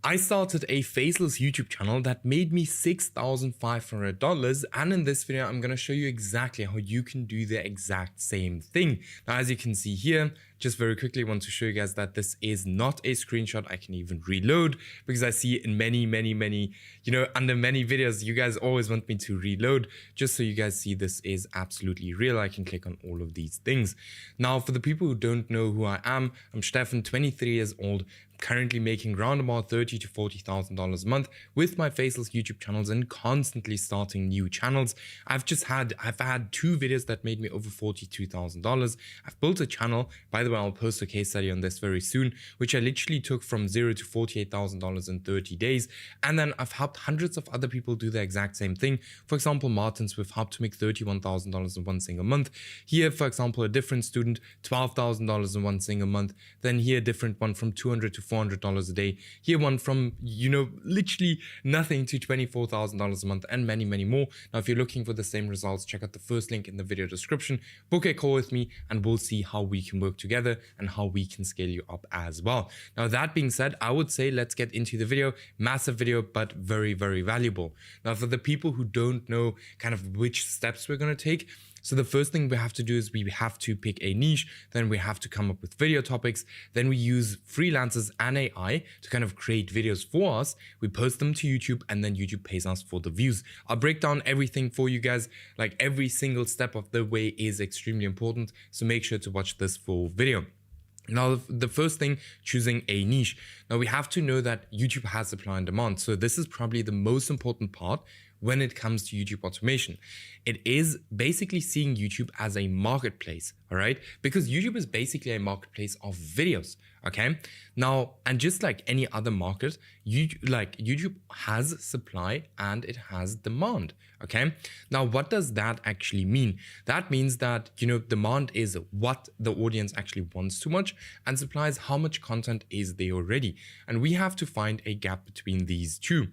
I started a Faceless YouTube channel that made me $6,500, and in this video I'm going to show you exactly how you can do the exact same thing. Now, as you can see here, just very quickly want to show you guys that this is not a screenshot. I can even reload because I see in many, under many videos, you guys always want me to reload, just so you guys see this is absolutely real. I can click on all of these things. Now, for the people who don't know who I am, I'm Stefan, 23 years old. Currently making around about $30,000 to $40,000 a month with my Faceless YouTube channels and constantly starting new channels. I've had 2 videos that made me over $42,000. I've built a channel, by the way, I'll post a case study on this very soon, which I literally took from $0 to $48,000 in 30 days. And then I've helped hundreds of other people do the exact same thing. For example, Martins, we've helped to make $31,000 in one single month. Here, for example, a different student, $12,000 in one single month. Then here, a different one from $200 to $400 a day. Here one from, literally nothing to $24,000 a month, and many, many more. Now, if you're looking for the same results, check out the first link in the video description. Book a call with me and we'll see how we can work together and how we can scale you up as well. Now, that being said, I would say let's get into the video. Massive video, but very, very valuable. Now, for the people who don't know kind of which steps we're going to take, so the first thing we have to do is we have to pick a niche, then we have to come up with video topics, then we use freelancers and AI to kind of create videos for us. We post them to YouTube and then YouTube pays us for the views. I'll break down everything for you guys, like every single step of the way is extremely important, so make sure to watch this full video. Now, the first thing, choosing a niche. Now, we have to know that YouTube has supply and demand. So this is probably the most important part when it comes to YouTube automation. It is basically seeing YouTube as a marketplace, all right? Because YouTube is basically a marketplace of videos, okay? Now, and just like any other market, YouTube has supply and it has demand, okay? Now, what does that actually mean? That means that, demand is what the audience actually wants to watch, and supply is how much content is there already. And we have to find a gap between these two.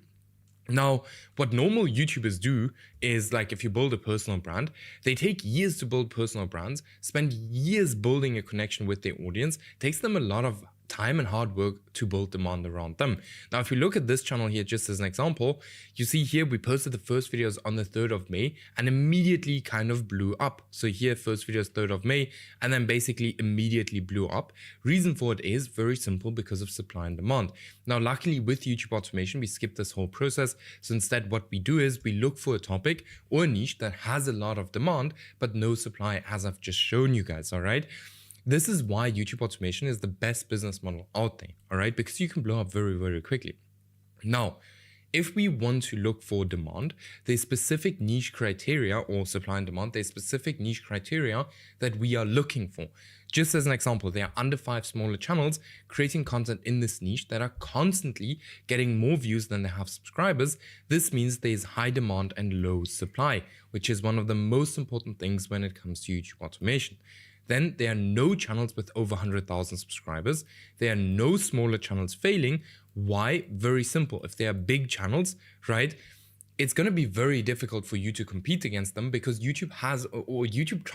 Now, what normal YouTubers do is, like, if you build a personal brand, they take years to build personal brands, spend years building a connection with their audience. It takes them a lot of time and hard work to build demand around them. Now, if you look at this channel here, just as an example, you see here we posted the first videos on the 3rd of May and immediately kind of blew up. So here, first video is 3rd of May, and then basically immediately blew up. Reason for it is very simple, because of supply and demand. Now, luckily with YouTube automation, we skip this whole process. So instead, what we do is we look for a topic or a niche that has a lot of demand, but no supply, as I've just shown you guys, all right? This is why YouTube automation is the best business model out there, all right? Because you can blow up very, very quickly. Now, if we want to look for demand, there's specific niche criteria, or supply and demand, there's specific niche criteria that we are looking for. Just as an example, there are under 5 smaller channels creating content in this niche that are constantly getting more views than they have subscribers. This means there's high demand and low supply, which is one of the most important things when it comes to YouTube automation. Then there are no channels with over 100,000 subscribers. There are no smaller channels failing. Why? Very simple. If they are big channels, right, it's going to be very difficult for you to compete against them, because YouTube has, or YouTube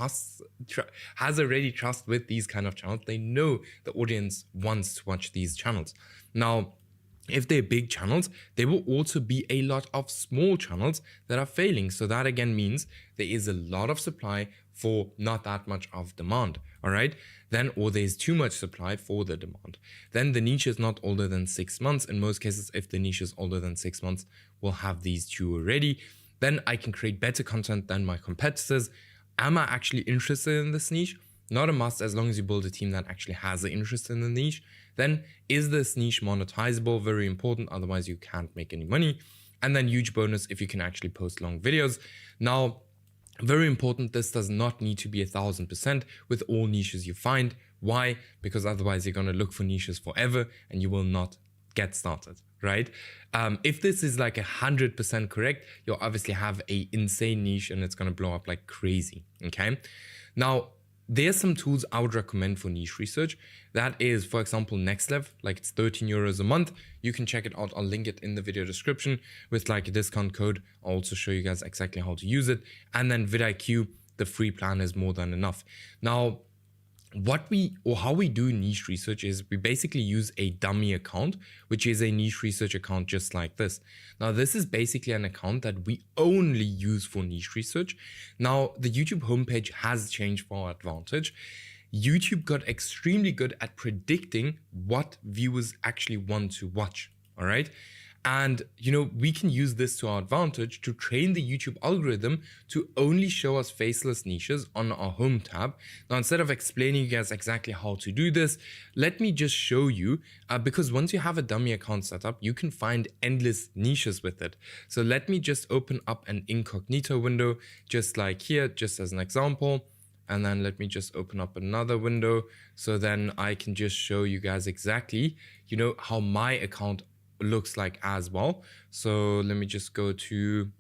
has already trust with these kind of channels. They know the audience wants to watch these channels. Now, if they're big channels, there will also be a lot of small channels that are failing. So that again means there is a lot of supply for not that much of demand, all right? Then, or there's too much supply for the demand. Then the niche is not older than 6 months. In most cases, if the niche is older than 6 months, we'll have these two already. Then I can create better content than my competitors. Am I actually interested in this niche? Not a must, as long as you build a team that actually has an interest in the niche. Then, is this niche monetizable? Very important, otherwise you can't make any money. And then, huge bonus if you can actually post long videos. Now, very important, this does not need to be 1000% with all niches you find. Why? Because otherwise you're going to look for niches forever and you will not get started, right? If this is like 100% correct, you'll obviously have an insane niche and it's going to blow up like crazy, okay? Now, there's some tools I would recommend for niche research. That is, for example, NextLev, like it's 13 euros a month. You can check it out. I'll link it in the video description with like a discount code. I'll also show you guys exactly how to use it. And then vidIQ, the free plan is more than enough. Now, how we do niche research is we basically use a dummy account, which is a niche research account just like this. Now, this is basically an account that we only use for niche research. Now, the YouTube homepage has changed for our advantage. YouTube got extremely good at predicting what viewers actually want to watch. All right. And, we can use this to our advantage to train the YouTube algorithm to only show us faceless niches on our home tab. Now, instead of explaining you guys exactly how to do this, let me just show you, because once you have a dummy account set up, you can find endless niches with it. So let me just open up an incognito window, just like here, just as an example. And then let me just open up another window. So then I can just show you guys exactly, how my account looks like as well. So let me just go to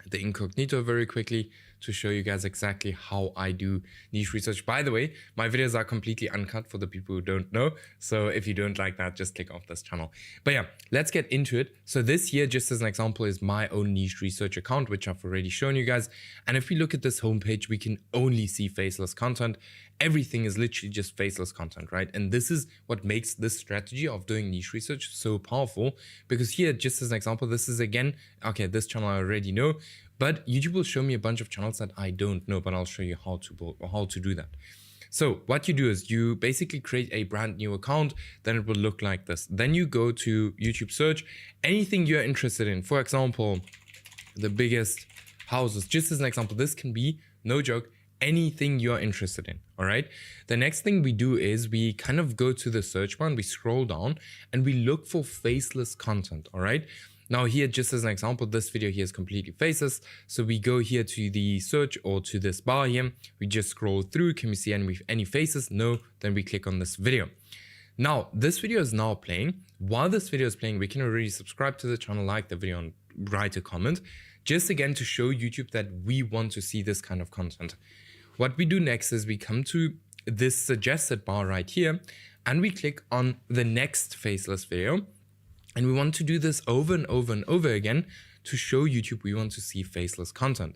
the incognito very quickly to show you guys exactly how I do niche research. By the way, my videos are completely uncut for the people who don't know. So if you don't like that, just click off this channel. But yeah, let's get into it. So this here, just as an example, is my own niche research account, which I've already shown you guys. And if we look at this homepage, we can only see faceless content. Everything is literally just faceless content, right? And this is what makes this strategy of doing niche research so powerful, because here, just as an example, this is again, okay, this channel I already know, but YouTube will show me a bunch of channels that I don't know, but I'll show you how to do that. So what you do is you basically create a brand new account, then it will look like this. Then you go to YouTube search, anything you're interested in. For example, the biggest houses, just as an example, this can be, no joke, anything you're interested in. All right. The next thing we do is we kind of go to the search bar and we scroll down and we look for faceless content. All right. Now here, just as an example, this video here is completely faceless. So we go here to the search or to this bar here. We just scroll through. Can we see any faces? No. Then we click on this video. Now, this video is now playing. While this video is playing, we can already subscribe to the channel, like the video, and write a comment. Just again to show YouTube that we want to see this kind of content. What we do next is we come to this suggested bar right here and we click on the next faceless video. And we want to do this over and over and over again to show YouTube we want to see faceless content.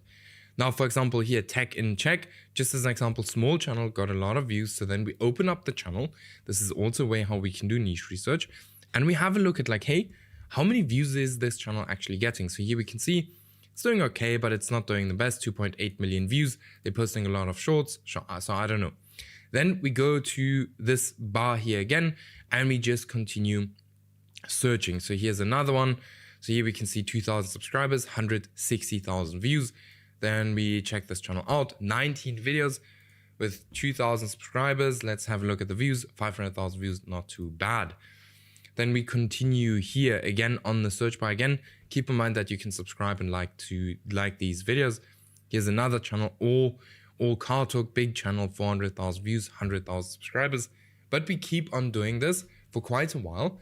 Now, for example, here, tech in check, just as an example, small channel got a lot of views. So then we open up the channel. This is also a way how we can do niche research. And we have a look at like, hey, how many views is this channel actually getting? So here we can see it's doing okay, but it's not doing the best, 2.8 million views. They're posting a lot of shorts, so I don't know. Then we go to this bar here again, and we just continue searching. So here's another one. So here we can see 2,000 subscribers, 160,000 views. Then we check this channel out, 19 videos with 2,000 subscribers. Let's have a look at the views, 500,000 views, not too bad. Then we continue here again on the search bar again. Keep in mind that you can subscribe and like these videos. Here's another channel, all car talk, big channel, 400,000 views, 100,000 subscribers. But we keep on doing this for quite a while.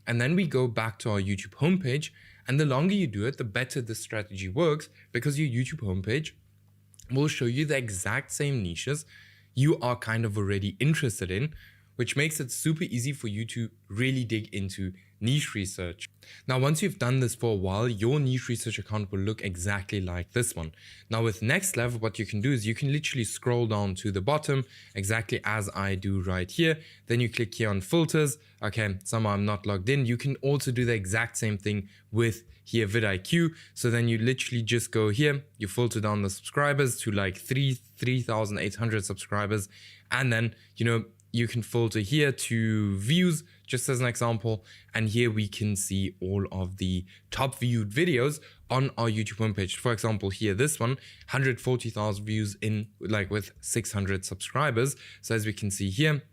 And then we go back to our YouTube homepage. And the longer you do it, the better this strategy works, because your YouTube homepage will show you the exact same niches you are kind of already interested in, which makes it super easy for you to really dig into niche research. Now, once you've done this for a while, your niche research account will look exactly like this one. Now with Next Level, what you can do is you can literally scroll down to the bottom, exactly as I do right here. Then you click here on filters. Okay, somehow I'm not logged in. You can also do the exact same thing with here vidIQ. So then you literally just go here, you filter down the subscribers to like 3,800 subscribers. And then, you can filter here to views, just as an example. And here we can see all of the top viewed videos on our YouTube homepage. For example, here, this one, 140,000 views in like with 600 subscribers. So as we can see here,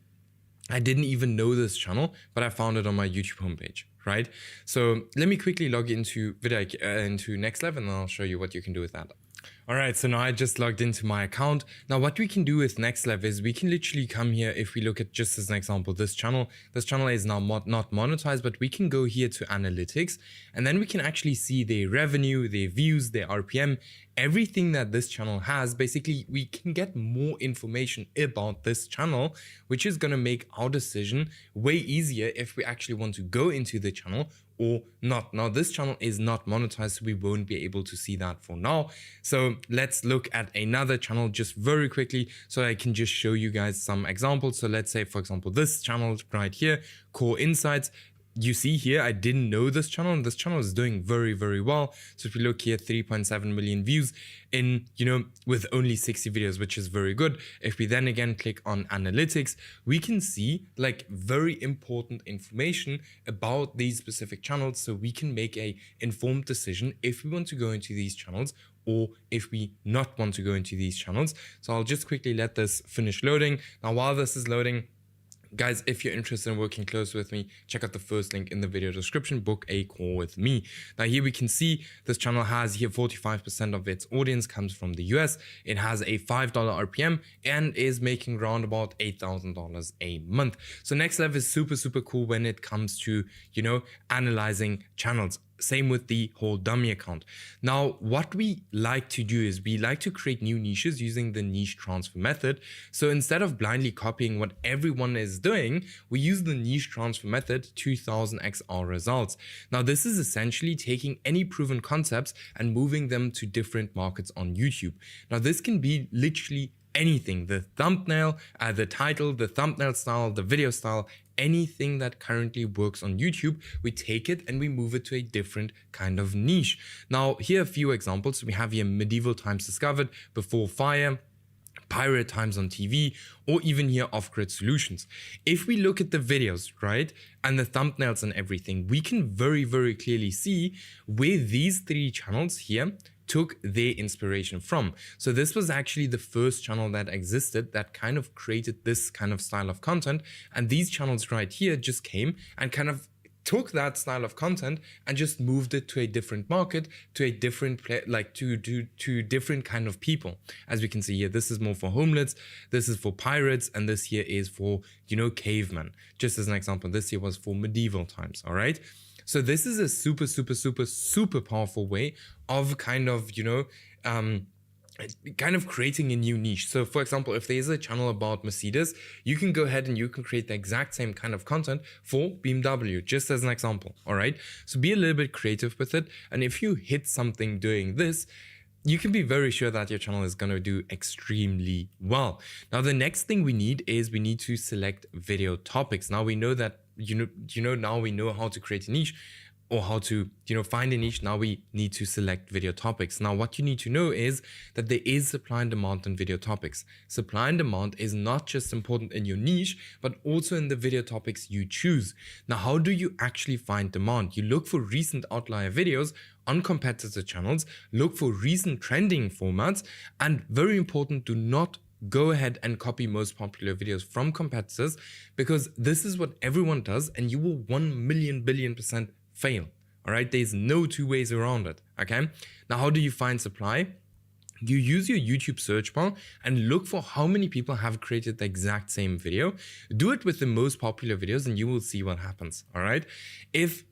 I didn't even know this channel, but I found it on my YouTube homepage, right? So let me quickly log into into Next Level and I'll show you what you can do with that. All right, so now I just logged into my account. Now what we can do with Next Level is we can literally come here. If we look at, just as an example, this channel is now not monetized, but we can go here to analytics and then we can actually see their revenue, their views, their RPM, everything that this channel has. Basically, we can get more information about this channel, which is going to make our decision way easier if we actually want to go into the channel or not. Now, this channel is not monetized, so we won't be able to see that for now. So let's look at another channel just very quickly so I can just show you guys some examples. So let's say, for example, this channel right here, Core Insights. You see here, I didn't know this channel, and this channel is doing very, very well. So if you look here, 3.7 million views in, with only 60 videos, which is very good. If we then again click on analytics, we can see like very important information about these specific channels. So we can make a informed decision if we want to go into these channels or if we not want to go into these channels. So I'll just quickly let this finish loading. Now, while this is loading, guys, if you're interested in working close with me, check out the first link in the video description, book a call with me. Now here we can see this channel has here 45% of its audience comes from the US. It has a $5 RPM and is making around about $8,000 a month. So next level is super, super cool when it comes to, analyzing channels. Same with the whole dummy account. Now, what we like to do is we like to create new niches using the niche transfer method. So instead of blindly copying what everyone is doing, we use the niche transfer method 2000XR results. Now, this is essentially taking any proven concepts and moving them to different markets on YouTube. Now, this can be literally anything, the thumbnail, the title, the thumbnail style, the video style, anything that currently works on YouTube, we take it and we move it to a different kind of niche. Now, here are a few examples. We have here medieval times discovered, before fire, pirate times on TV, or even here off-grid solutions. If we look at the videos, right, and the thumbnails and everything, we can very, very clearly see where these three channels here took their inspiration from. So this was actually the first channel that existed that kind of created this kind of style of content. And these channels right here just came and kind of took that style of content and just moved it to a different market, to a different to different kind of people. As we can see here, this is more for homeless, this is for pirates, and this here is for, cavemen. Just as an example, this here was for medieval times, all right? So this is a super, super, super, super powerful way of kind of, kind of creating a new niche. So for example, if there's a channel about Mercedes, you can go ahead and you can create the exact same kind of content for BMW, just as an example. All right. So be a little bit creative with it. And if you hit something doing this, you can be very sure that your channel is going to do extremely well. Now, the next thing we need is we need to select video topics. Now we know that, now we know how to create a niche or how to, find a niche. Now we need to select video topics. Now, what you need to know is that there is supply and demand on video topics. Supply and demand is not just important in your niche, but also in the video topics you choose. Now, how do you actually find demand? You look for recent outlier videos on competitor channels, look for recent trending formats, and very important, do not go ahead and copy most popular videos from competitors, because this is what everyone does and you will 1,000,000,000,000% fail. All right, there's no two ways around it. Okay, now how do you find supply? You use your YouTube search bar and look for how many people have created the exact same video. Do it with the most popular videos and you will see what happens. All right, if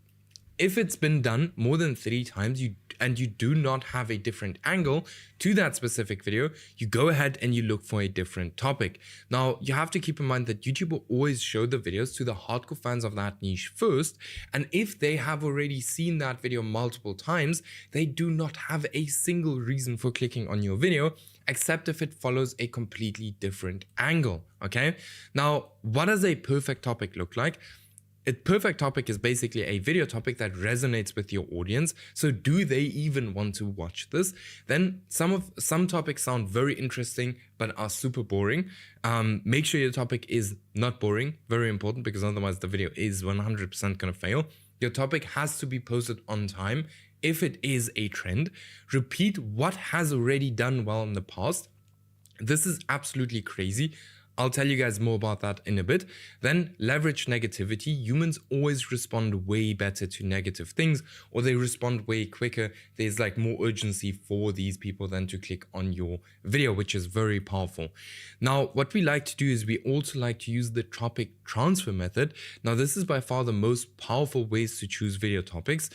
it's been done more than 3 times and you do not have a different angle to that specific video, you go ahead and you look for a different topic. Now, you have to keep in mind that YouTube will always show the videos to the hardcore fans of that niche first. And if they have already seen that video multiple times, they do not have a single reason for clicking on your video, except if it follows a completely different angle. Okay. Now, what does a perfect topic look like? A perfect topic is basically a video topic that resonates with your audience. So do they even want to watch this? Then some topics sound very interesting, but are super boring. Make sure your topic is not boring, very important, because otherwise the video is 100% gonna fail. Your topic has to be posted on time. If it is a trend, repeat what has already done well in the past. This is absolutely crazy. I'll tell you guys more about that in a bit. Then leverage negativity. Humans always respond way better to negative things, or they respond way quicker. There's like more urgency for these people than to click on your video, which is very powerful. Now, what we like to do is we also like to use the topic transfer method. Now, this is by far the most powerful ways to choose video topics.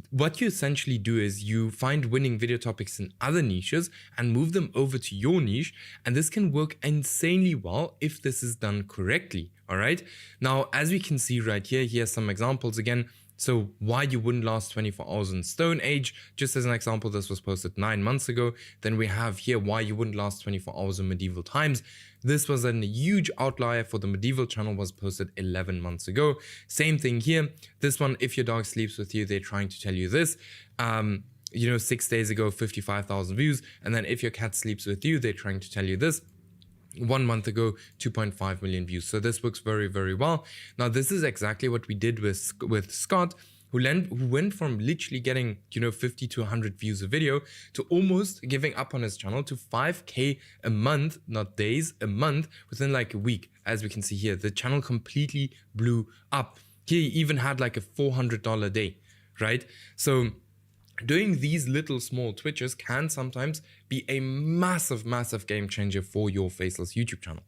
What you essentially do is you find winning video topics in other niches and move them over to your niche. And this can work insanely well if this is done correctly. All right. Now, as we can see right here, here's some examples again. So why you wouldn't last 24 hours in Stone Age, just as an example, this was posted 9 months ago. Then we have here why you wouldn't last 24 hours in medieval times. This was a huge outlier for the medieval channel, was posted 11 months ago. Same thing here. This one, if your dog sleeps with you, they're trying to tell you this. 6 days ago, 55,000 views. And then if your cat sleeps with you, they're trying to tell you this. 1 month ago, 2.5 million views. So this works very, very well. Now, this is exactly what we did with Scott, who went from literally getting, 50 to 100 views a video to almost giving up on his channel to 5K a month, not days, a month, within like a week. As we can see here, the channel completely blew up. He even had like a $400 day, right? So doing these little small twitches can sometimes be a massive, massive game changer for your Faceless YouTube channel.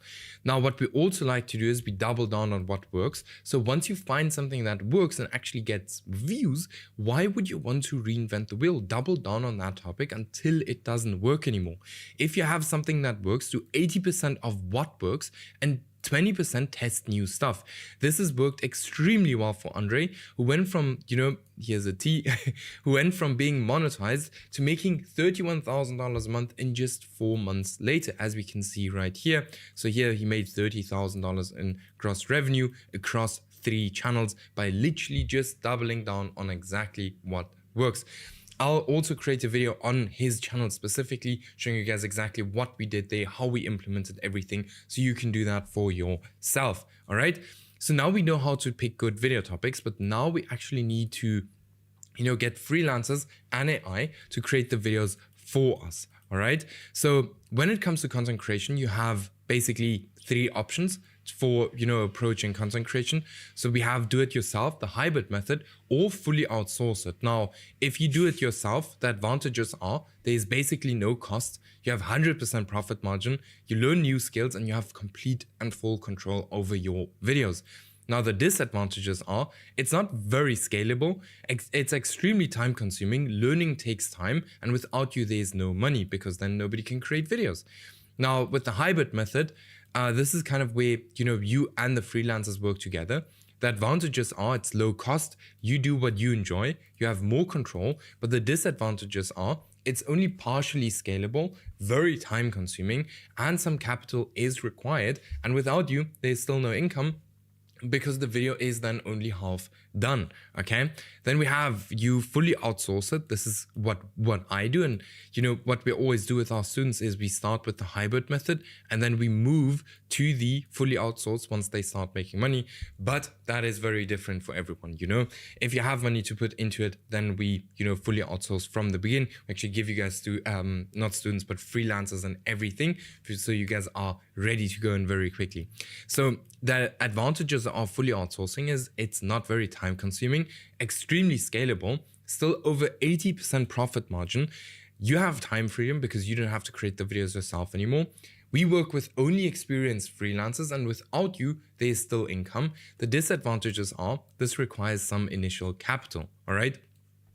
Now, what we also like to do is we double down on what works. So once you find something that works and actually gets views, why would you want to reinvent the wheel? Double down on that topic until it doesn't work anymore. If you have something that works, do 80% of what works and 20% test new stuff. This has worked extremely well for Andre, who went from, here's a T, who went from being monetized to making $31,000 a month in just 4 months later, as we can see right here. So here he made $30,000 in gross revenue across 3 channels by literally just doubling down on exactly what works. I'll also create a video on his channel specifically, showing you guys exactly what we did there, how we implemented everything, so you can do that for yourself. All right. So now we know how to pick good video topics, but now we actually need to, get freelancers and AI to create the videos for us. All right. So when it comes to content creation, you have basically 3 options for approaching content creation. So we have do it yourself, the hybrid method, or fully outsource it. Now, if you do it yourself, the advantages are there's basically no cost. You have 100% profit margin, you learn new skills, and you have complete and full control over your videos. Now, the disadvantages are it's not very scalable. It's extremely time consuming. Learning takes time, and without you, there's no money, because then nobody can create videos. Now, with the hybrid method, this is kind of where, you and the freelancers work together. The advantages are it's low cost. You do what you enjoy. You have more control. But the disadvantages are it's only partially scalable, very time consuming, and some capital is required. And without you, there's still no income, because the video is then only half done. Okay, then we have you fully outsource it. This is what I do, and what we always do with our students is we start with the hybrid method and then we move to the fully outsourced once they start making money. But that is very different for everyone. If you have money to put into it, then we fully outsource from the beginning. We actually give you guys not students but freelancers and everything, so you guys are ready to go in very quickly. So the advantages of fully outsourcing is it's not very time consuming, extremely scalable, still over 80% profit margin. You have time freedom because you don't have to create the videos yourself anymore. We work with only experienced freelancers, and without you, there is still income. The disadvantages are this requires some initial capital. All right.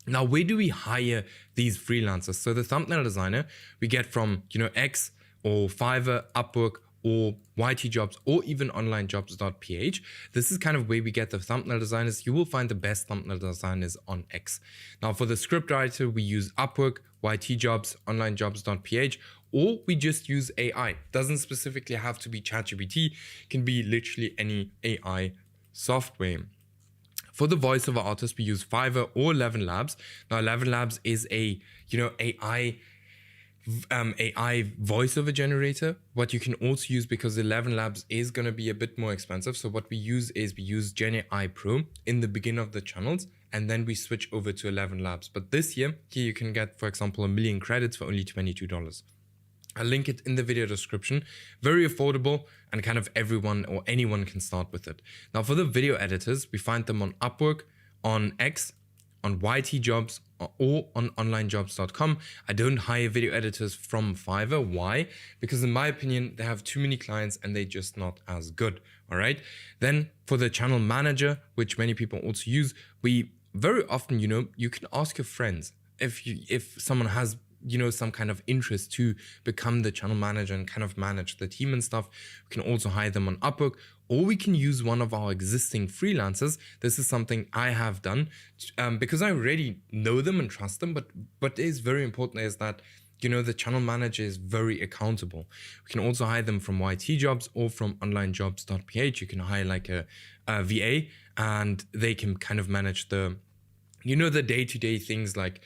Now, where do we hire these freelancers? So the thumbnail designer we get from X or Fiverr, Upwork, or YT Jobs, or even onlinejobs.ph. This is kind of where we get the thumbnail designers. You will find the best thumbnail designers on X. Now, for the script writer, we use Upwork, YT Jobs, onlinejobs.ph, or we just use AI. Doesn't specifically have to be ChatGPT. It can be literally any AI software. For the voiceover artist, we use Fiverr or 11 Labs. Now, 11 Labs is a AI voiceover generator. What you can also use, because 11 Labs is going to be a bit more expensive, so what we use is we use Gen AI Pro in the beginning of the channels, and then we switch over to 11 Labs. But this year, here you can get, for example, 1 million credits for only $22. I'll link it in the video description. Very affordable, and kind of everyone or anyone can start with it. Now, for the video editors, we find them on Upwork, on X, on YT Jobs, or on onlinejobs.com. I don't hire video editors from Fiverr. Why? Because in my opinion, they have too many clients and they're just not as good. All right. Then for the channel manager, which many people also use, we very often, you can ask your friends if someone has some kind of interest to become the channel manager and kind of manage the team and stuff, we can also hire them on Upwork, or we can use one of our existing freelancers. This is something I have done because I already know them and trust them. But what is very important is that the channel manager is very accountable. We can also hire them from YT Jobs or from onlinejobs.ph. You can hire like a VA, and they can kind of manage the day-to-day things like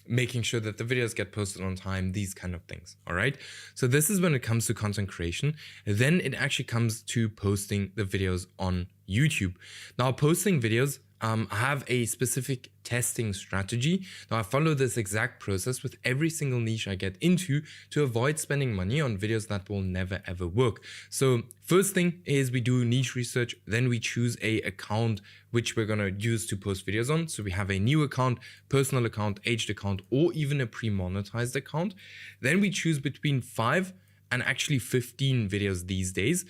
making sure that the videos get posted on time, these kind of things. All right. So this is when it comes to content creation. Then it actually comes to posting the videos on YouTube. Now, posting videos, I have a specific testing strategy. Now, I follow this exact process with every single niche I get into to avoid spending money on videos that will never ever work. So first thing is we do niche research. Then we choose a account which we're going to use to post videos on. So we have a new account, personal account, aged account, or even a pre-monetized account. Then we choose between 5 and actually 15 videos these days.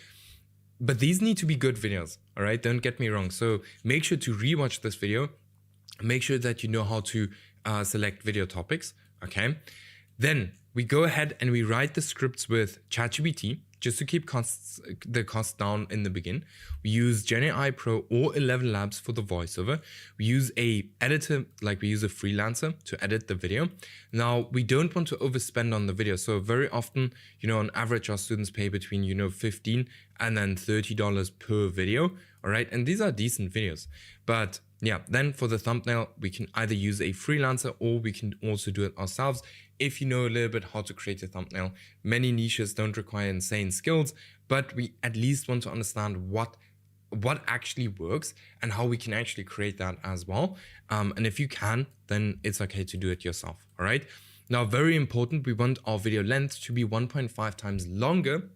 But these need to be good videos, all right? Don't get me wrong. So make sure to rewatch this video. Make sure that you know how to select video topics, okay? Then we go ahead and we write the scripts with ChatGPT just to keep the costs down in the begin. We use GenAI Pro or 11 Labs for the voiceover. We use a editor, like we use a freelancer to edit the video. Now, we don't want to overspend on the video. So very often, on average, our students pay between, $15 and then $30 per video. All right. And these are decent videos. But yeah, then for the thumbnail, we can either use a freelancer or we can also do it ourselves. If you know a little bit how to create a thumbnail, many niches don't require insane skills, but we at least want to understand what actually works and how we can actually create that as well. And if you can, then it's okay to do it yourself. All right. Now, very important, we want our video length to be 1.5 times longer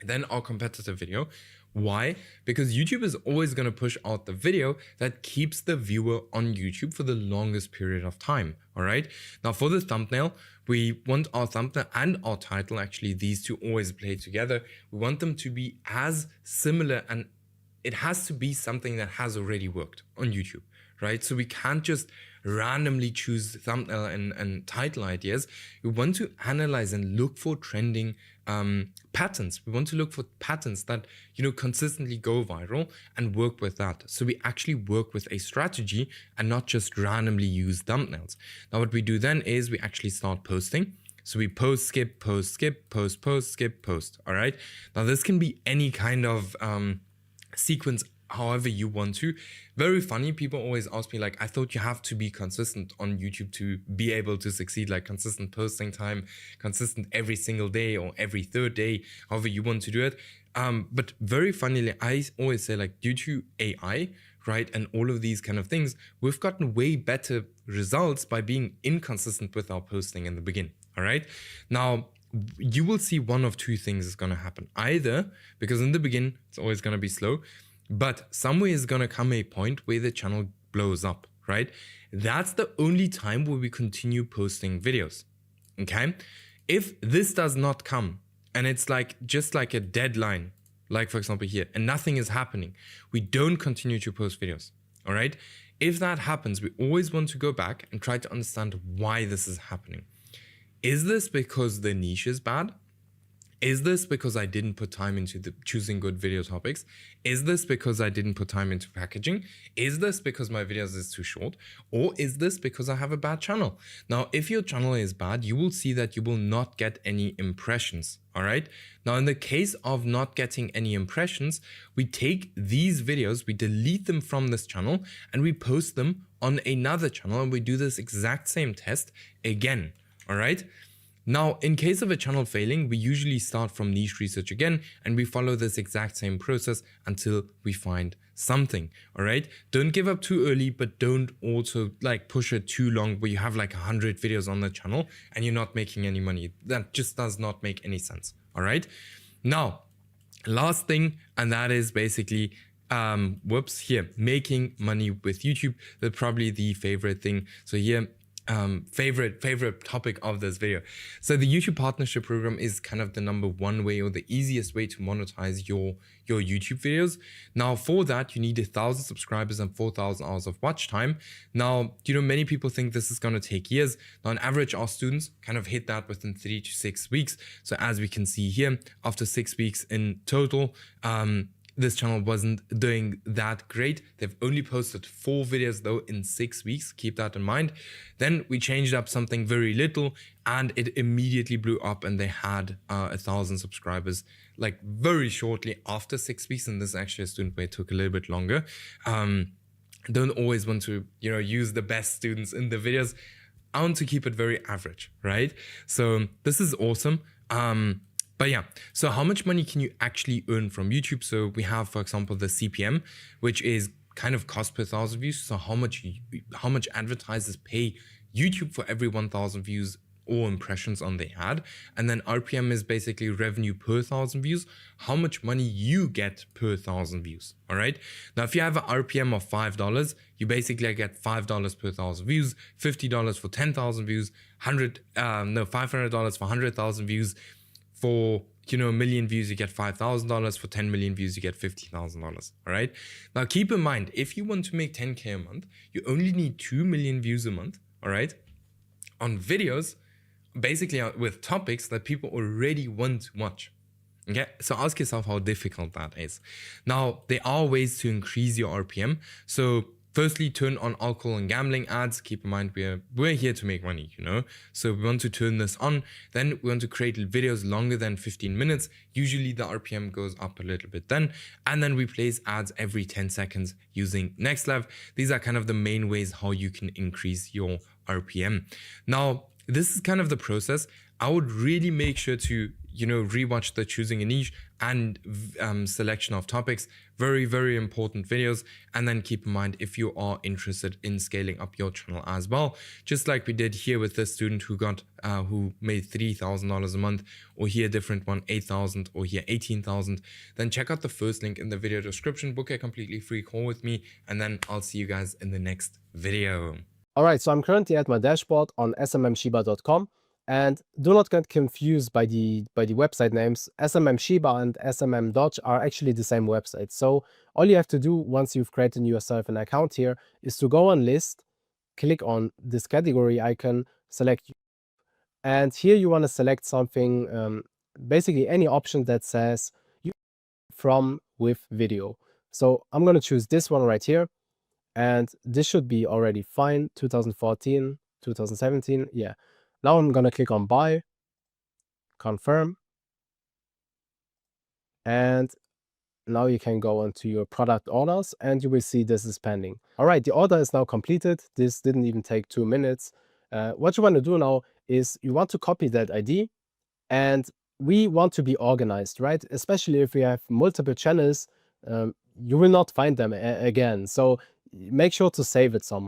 than our competitor video. Why? Because YouTube is always going to push out the video that keeps the viewer on YouTube for the longest period of time. All right. Now, for the thumbnail, we want our thumbnail and our title, actually, these two always play together. We want them to be as similar, and it has to be something that has already worked on YouTube, right? So we can't just randomly choose thumbnail and title ideas. We want to analyze and look for trending patterns. We want to look for patterns that, consistently go viral and work with that. So we actually work with a strategy and not just randomly use thumbnails. Now, what we do then is we actually start posting. So we post, skip, post, skip, post, post, skip, post. All right. Now, this can be any kind of sequence, however you want to. Very funny. People always ask me, like, I thought you have to be consistent on YouTube to be able to succeed, like consistent posting time, consistent every single day or every third day, however you want to do it. But very funnily, I always say, like, due to AI, right, and all of these kind of things, we've gotten way better results by being inconsistent with our posting in the beginning. All right. Now, you will see one of two things is going to happen. Either because in the beginning, it's always going to be slow, but somewhere is going to come a point where the channel blows up, right? That's the only time where we continue posting videos, okay? If this does not come and it's like just like a deadline, like for example here, and nothing is happening, we don't continue to post videos, all right? If that happens, we always want to go back and try to understand why this is happening. Is this because the niche is bad? Is this because I didn't put time into choosing good video topics? Is this because I didn't put time into packaging? Is this because my videos is too short? Or is this because I have a bad channel? Now, if your channel is bad, you will see that you will not get any impressions, all right? Now, in the case of not getting any impressions, we take these videos, we delete them from this channel, and we post them on another channel, and we do this exact same test again, all right? Now, in case of a channel failing, we usually start from niche research again, and we follow this exact same process until we find something, all right? Don't give up too early, but don't also like push it too long where you have like 100 videos on the channel and you're not making any money. That just does not make any sense, all right? Now, last thing, and that is basically making money with YouTube. That's probably the favorite thing. So here, favorite topic of this video. So the YouTube partnership program is kind of the #1 way or the easiest way to monetize your YouTube videos. Now for that, you need 1,000 subscribers and 4,000 hours of watch time. Now, many people think this is going to take years. Now on average, our students kind of hit that within 3 to 6 weeks. So as we can see here, after 6 weeks in total, this channel wasn't doing that great. They've only posted 4 videos though in 6 weeks. Keep that in mind. Then we changed up something very little and it immediately blew up, and they had 1,000 subscribers like very shortly after 6 weeks. And this is actually a student where it took a little bit longer. Don't always want to, use the best students in the videos. I want to keep it very average, right? So this is awesome. But yeah, so how much money can you actually earn from YouTube? So we have, for example, the CPM, which is kind of cost per 1,000 views. So how much advertisers pay YouTube for every 1,000 views or impressions on the ad. And then RPM is basically revenue per 1,000 views, how much money you get per 1,000 views. All right. Now, if you have an RPM of $5, you basically get $5 per 1,000 views, $50 for 10,000 views, $500 for 100,000 views. For, a million views, you get $5,000. For 10 million views, you get $50,000. All right. Now, keep in mind, if you want to make 10K a month, you only need 2 million views a month. All right. On videos, basically with topics that people already want to watch. Okay. So ask yourself how difficult that is. Now, there are ways to increase your RPM. So firstly, turn on alcohol and gambling ads. Keep in mind, we're here to make money, So we want to turn this on. Then we want to create videos longer than 15 minutes. Usually the RPM goes up a little bit then. And then we place ads every 10 seconds using NextLev. These are kind of the main ways how you can increase your RPM. Now, this is kind of the process. I would really make sure to, rewatch the choosing a niche and selection of topics. Very, very important videos. And then keep in mind, if you are interested in scaling up your channel as well, just like we did here with this student who made $3,000 a month, or here a different one, 8,000, or here 18,000, then check out the first link in the video description, book a completely free call with me, and then I'll see you guys in the next video. All right, so I'm currently at my dashboard on smmshiba.com. And do not get confused by the website names. SMM Shiba and SMM Dodge are actually the same website. So all you have to do once you've created yourself an account here is to go on list, click on this category icon, select, and here you want to select something, basically any option that says from with video. So I'm going to choose this one right here, and this should be already fine. 2014, 2017, yeah. Now I'm going to click on buy, confirm, and now you can go onto your product orders and you will see this is pending. All right, the order is now completed. This didn't even take 2 minutes. What you want to do now is you want to copy that ID, and we want to be organized, right? Especially if we have multiple channels, you will not find them again. So make sure to save it somewhere.